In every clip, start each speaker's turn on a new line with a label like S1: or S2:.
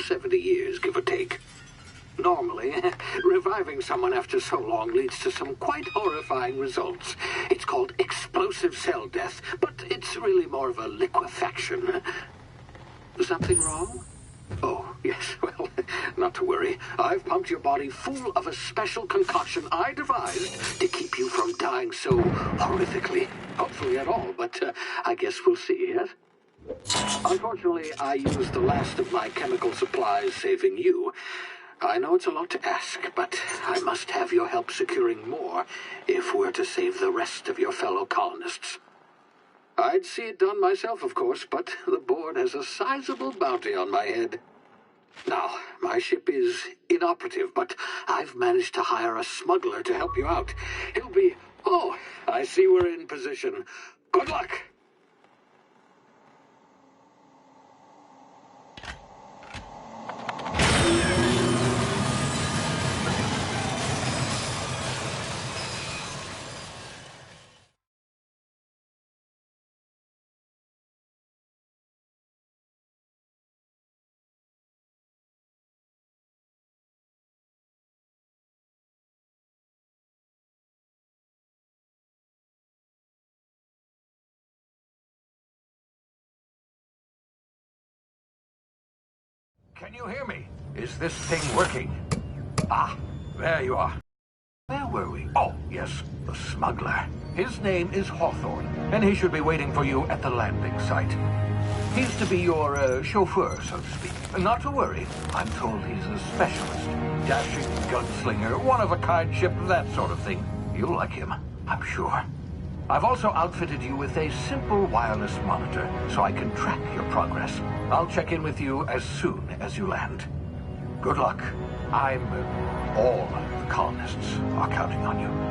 S1: 70 years, give or take. Normally, reviving someone after so long leads to some quite horrifying results. It's called explosive cell death, but it's really more of a liquefaction. Something wrong? Oh, yes, well, not to worry. I've pumped your body full of a special concoction I devised to keep you from dying so horrifically. Hopefully at all, but I guess we'll see, yes? Unfortunately, I used the last of my chemical supplies saving you. I know it's a lot to ask, but I must have your help securing more if we're to save the rest of your fellow colonists. I'd see it done myself, of course, but the board has a sizable bounty on my head. Now, my ship is inoperative, but I've managed to hire a smuggler to help you out. He'll be... Oh, I see we're in position. Good luck!
S2: Can you hear me? Is this thing working? Ah, there you are. Where were we? Oh, yes, the smuggler. His name is Hawthorne, and he should be waiting for you at the landing site. He's to be your chauffeur, so to speak. Not to worry, I'm told he's a specialist. Dashing gunslinger, one-of-a-kind ship, that sort of thing. You'll like him, I'm sure. I've also outfitted you with a simple wireless monitor, so I can track your progress. I'll check in with you as soon as you land. Good luck. All the colonists are counting on you.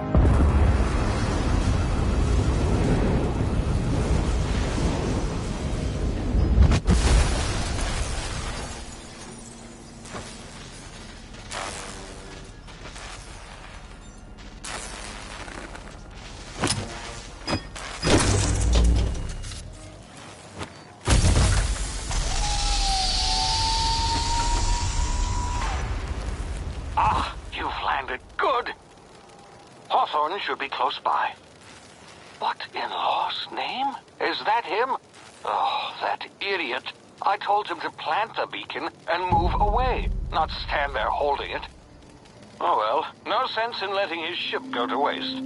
S2: Hawthorne should be close by. What in law's name? Is that him? Oh, that idiot. I told him to plant the beacon and move away, not stand there holding it. Oh well, no sense in letting his ship go to waste.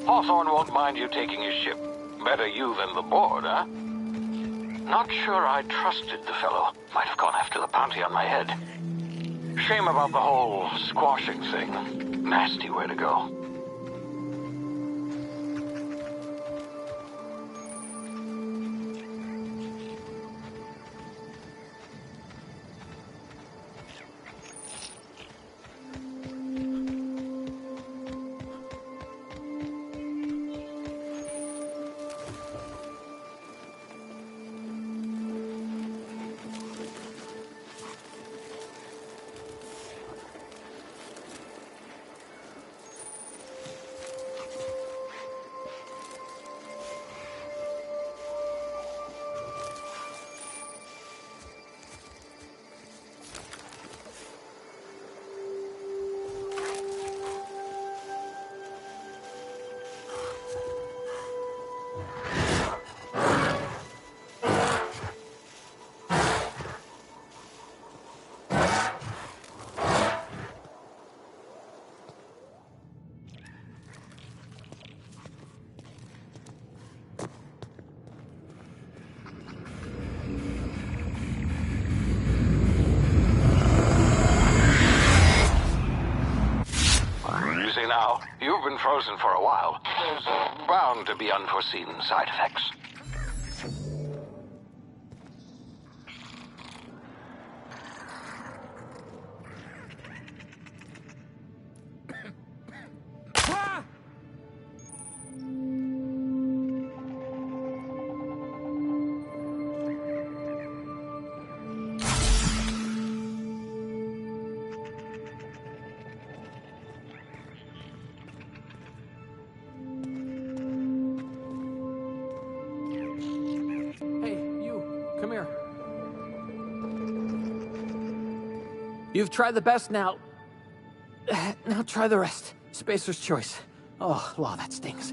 S2: Hawthorne won't mind you taking his ship. Better you than the board, huh? Not sure I trusted the fellow. Might have gone after the bounty on my head. Shame about the whole squashing thing. Nasty way to go. Now, you've been frozen for a while. There's bound to be unforeseen side effects.
S3: You've tried the best now. Now try the rest. Spacer's choice. Oh, law, that stings.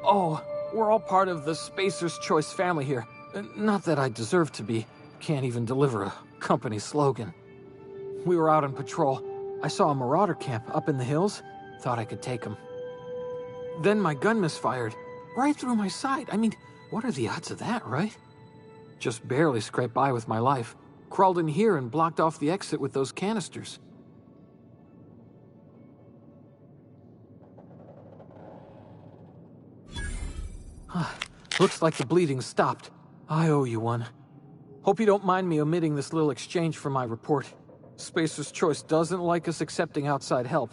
S3: Oh, we're all part of the Spacer's Choice family here. Not that I deserve to be. Can't even deliver a company slogan. We were out on patrol. I saw a marauder camp up in the hills. Thought I could take them. Then my gun misfired. Right through my side. I mean, what are the odds of that, right? Just barely scraped by with my life. Crawled in here and blocked off the exit with those canisters. Looks like the bleeding stopped. I owe you one. Hope you don't mind me omitting this little exchange from my report. Spacer's Choice doesn't like us accepting outside help.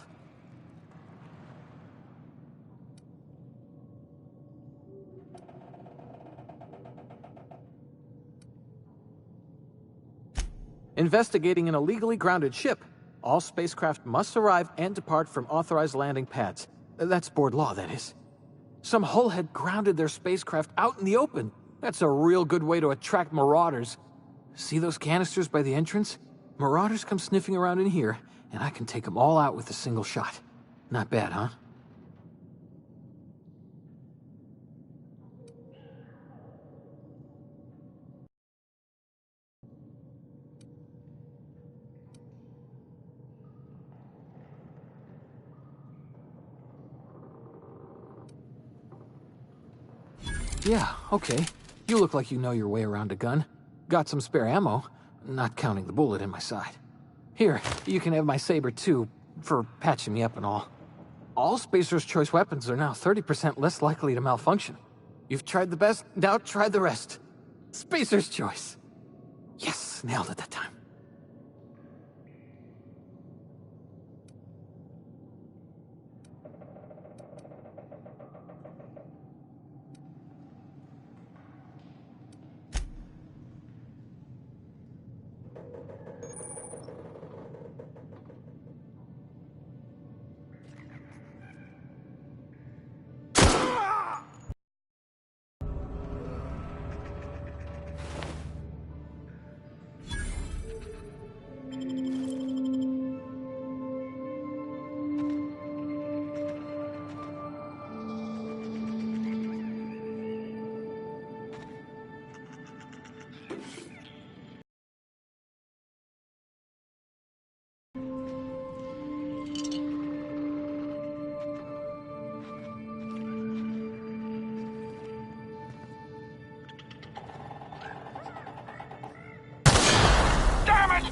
S3: Investigating an illegally grounded ship. All spacecraft must arrive and depart from authorized landing pads. That's board law, that is. Some hull had grounded their spacecraft out in the open. That's a real good way to attract marauders. See those canisters by the entrance? Marauders come sniffing around in here, and I can take them all out with a single shot. Not bad, huh? Yeah, okay. You look like you know your way around a gun. Got some spare ammo, not counting the bullet in my side. Here, you can have my saber too, for patching me up and all. All Spacer's Choice weapons are now 30% less likely to malfunction. You've tried the best, now try the rest. Spacer's Choice. Yes, nailed it that time.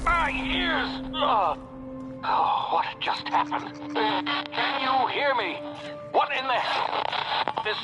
S2: My ears! Oh, what just happened? Can you hear me? What in the hell? This...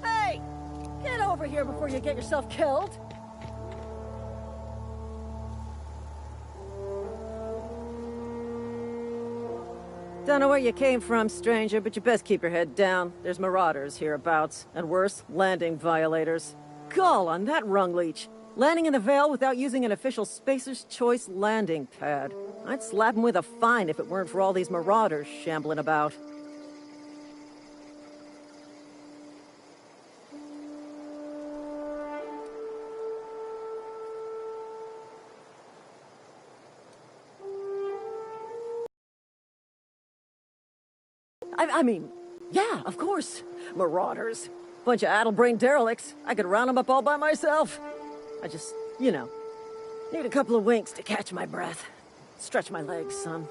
S4: Hey! Get over here before you get yourself killed! Don't know where you came from, stranger, but you best keep your head down. There's marauders hereabouts, and worse, landing violators. Gall on that rung leech! Landing in the Vale without using an official Spacer's Choice landing pad. I'd slap him with a fine if it weren't for all these marauders shambling about. I mean, yeah, of course. Marauders. Bunch of addle-brained derelicts. I could round them up all by myself. I just, you know, need a couple of winks to catch my breath. Stretch my legs, son.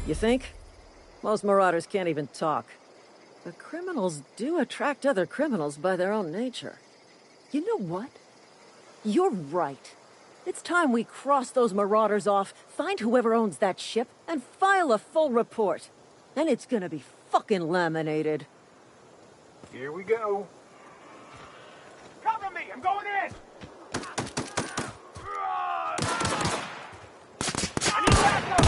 S4: You think? Most marauders can't even talk. But criminals do attract other criminals by their own nature. You know what? You're right. It's time we cross those marauders off, find whoever owns that ship, and file a full report. Then it's gonna be fucking laminated.
S2: Here we go. Cover me! I'm going in! I need backup!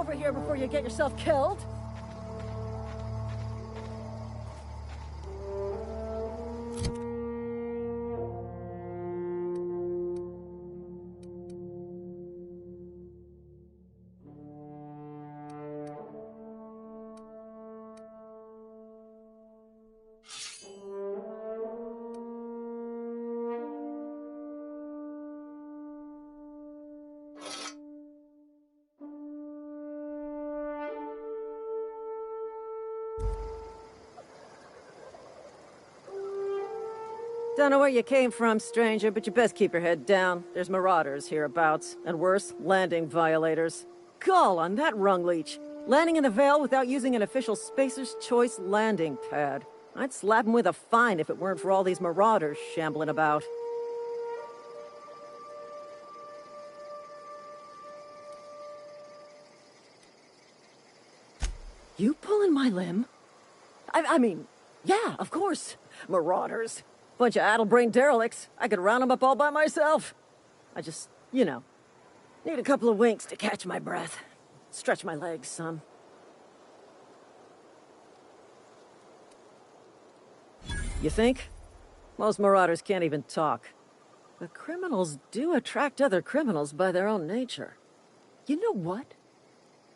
S4: over here before you get yourself killed. Don't know where you came from, stranger, but you best keep your head down. There's marauders hereabouts, and worse, landing violators. Gall on that rung leech. Landing in the Vale without using an official Spacer's Choice landing pad. I'd slap him with a fine if it weren't for all these marauders shambling about. You pulling my limb? I mean, yeah, of course. Marauders. Bunch of addle-brained derelicts. I could round them up all by myself. I just, need a couple of winks to catch my breath. Stretch my legs some. You think? Most marauders can't even talk. But criminals do attract other criminals by their own nature. You know what?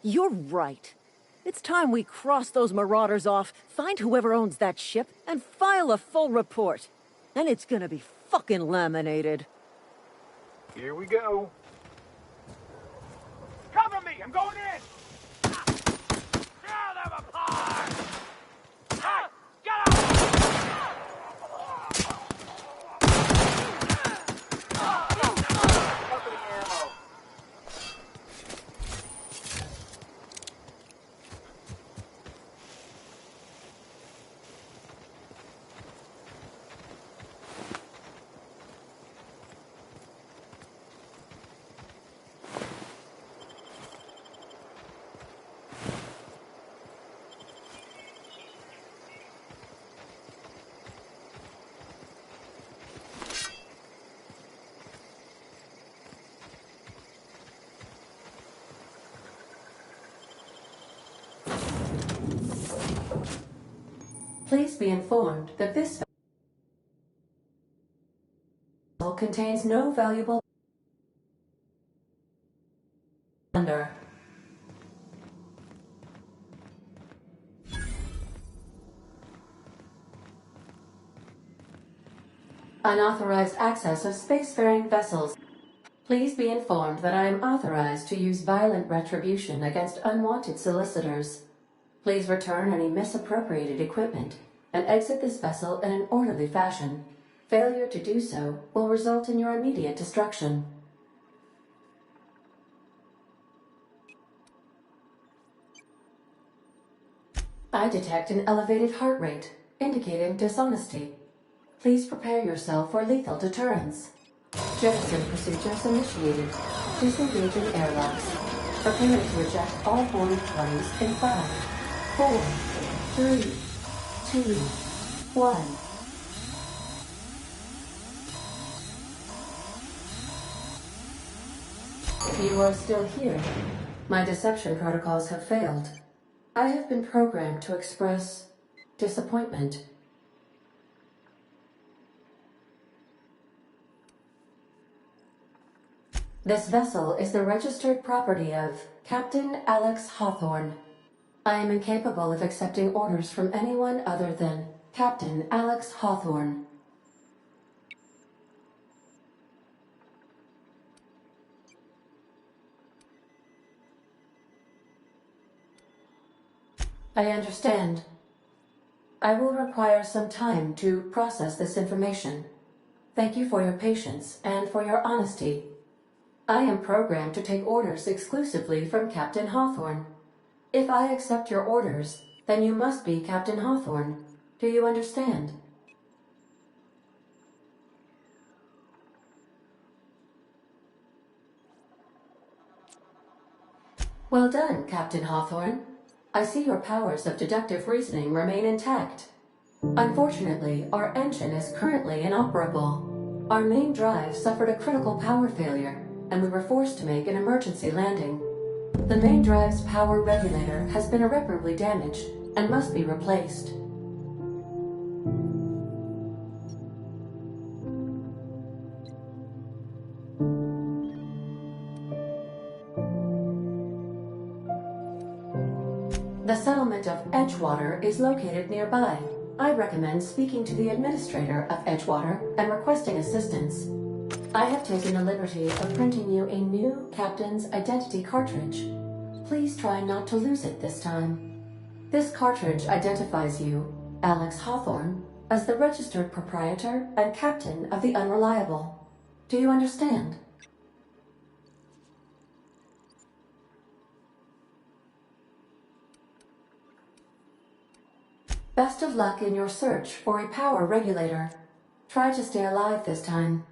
S4: You're right. It's time we cross those marauders off, find whoever owns that ship, and file a full report. And it's gonna be fucking laminated.
S5: Here we go. Cover me! I'm going in! Tear them apart! Hey! Get up! Company ammo.
S6: Please be informed that this vessel contains no valuable under. Unauthorized access of spacefaring vessels. Please be informed that I am authorized to use violent retribution against unwanted solicitors. Please return any misappropriated equipment and exit this vessel in an orderly fashion. Failure to do so will result in your immediate destruction. I detect an elevated heart rate, indicating dishonesty. Please prepare yourself for lethal deterrence. Jettison procedures initiated. Disengaging airlocks. Preparing to eject all boarding parties in 5, 4, 3, 2, 1. You are still here. My deception protocols have failed. I have been programmed to express disappointment. This vessel is the registered property of Captain Alex Hawthorne. I am incapable of accepting orders from anyone other than Captain Alex Hawthorne. I understand. I will require some time to process this information. Thank you for your patience and for your honesty. I am programmed to take orders exclusively from Captain Hawthorne. If I accept your orders, then you must be Captain Hawthorne. Do you understand? Well done, Captain Hawthorne. I see your powers of deductive reasoning remain intact. Unfortunately, our engine is currently inoperable. Our main drive suffered a critical power failure, and we were forced to make an emergency landing. The main drive's power regulator has been irreparably damaged and must be replaced. The settlement of Edgewater is located nearby. I recommend speaking to the administrator of Edgewater and requesting assistance. I have taken the liberty of printing you a new captain's identity cartridge. Please try not to lose it this time. This cartridge identifies you, Alex Hawthorne, as the registered proprietor and captain of the Unreliable. Do you understand? Best of luck in your search for a power regulator. Try to stay alive this time.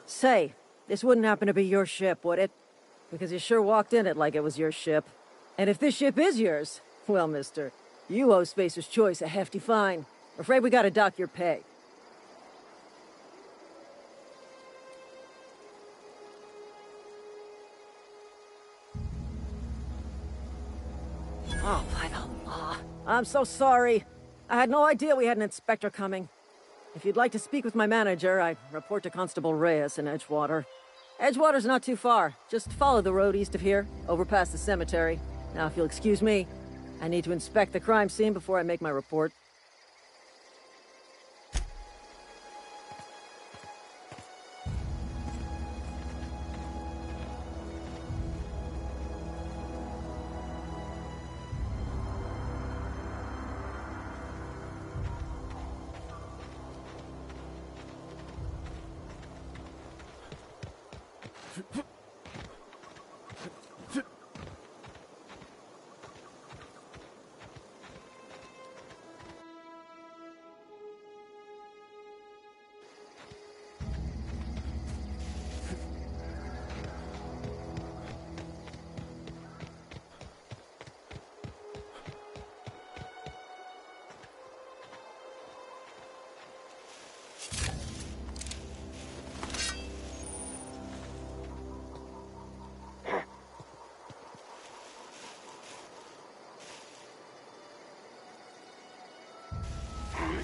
S4: Say, this wouldn't happen to be your ship, would it? Because you sure walked in it like it was your ship. And if this ship is yours, well, mister, you owe Spacer's Choice a hefty fine. I'm afraid we gotta dock your pay. Oh, by the law. I'm so sorry. I had no idea we had an inspector coming. If you'd like to speak with my manager, I'd report to Constable Reyes in Edgewater. Edgewater's not too far. Just follow the road east of here, over past the cemetery. Now, if you'll excuse me, I need to inspect the crime scene before I make my report.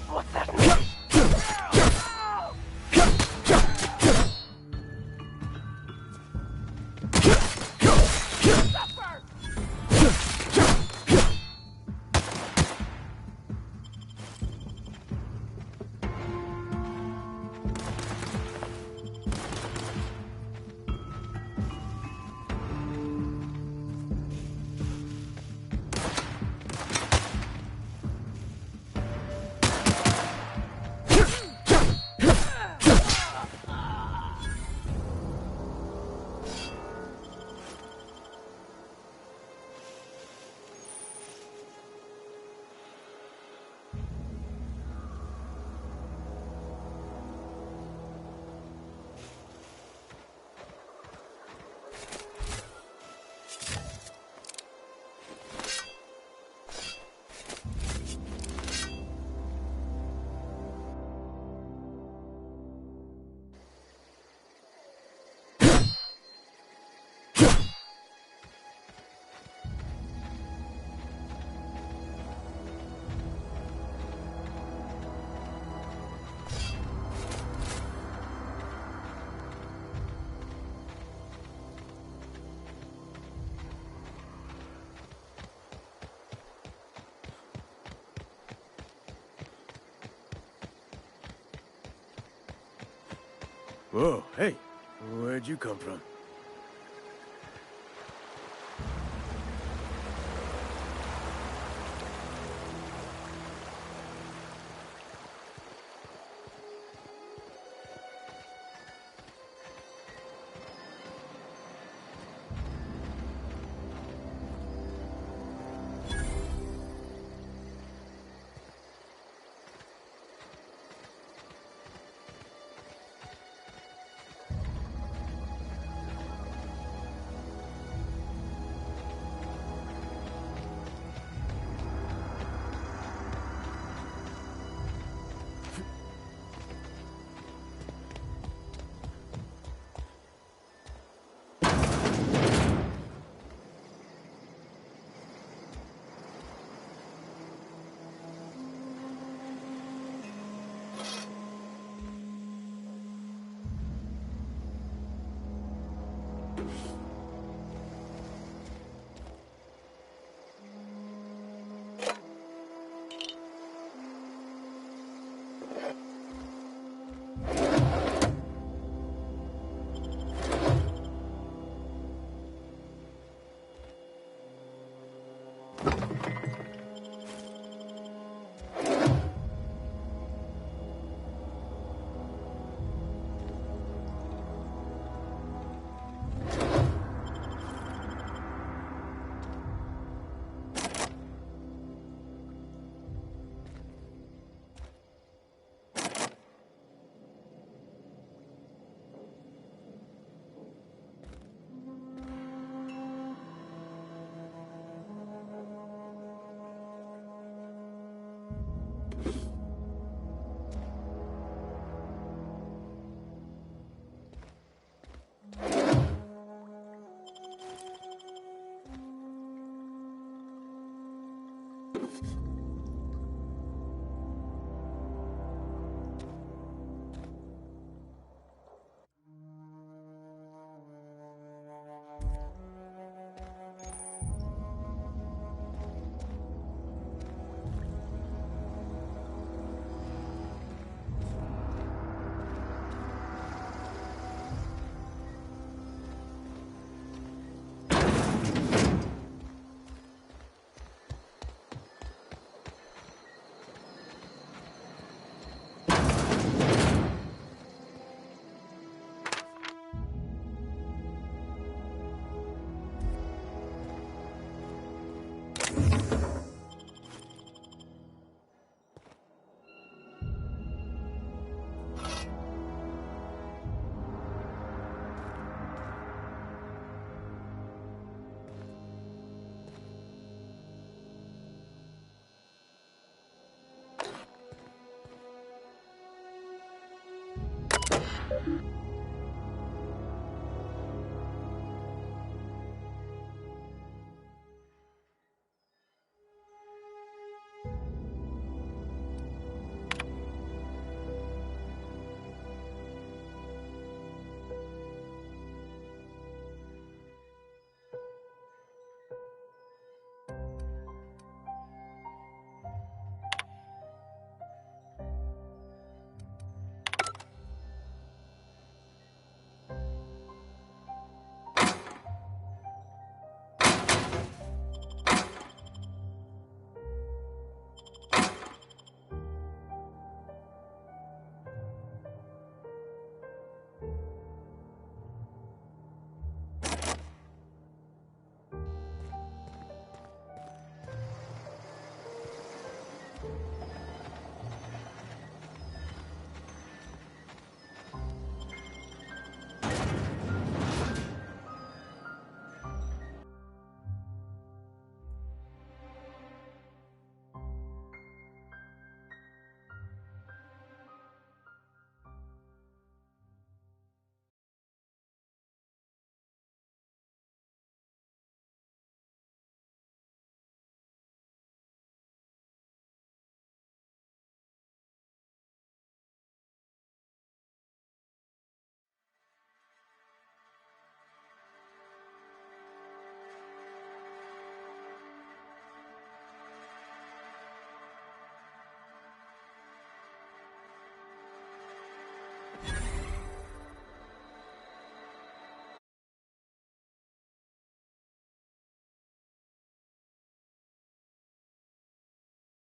S5: What's that noise?
S7: Whoa, hey, where'd you come from?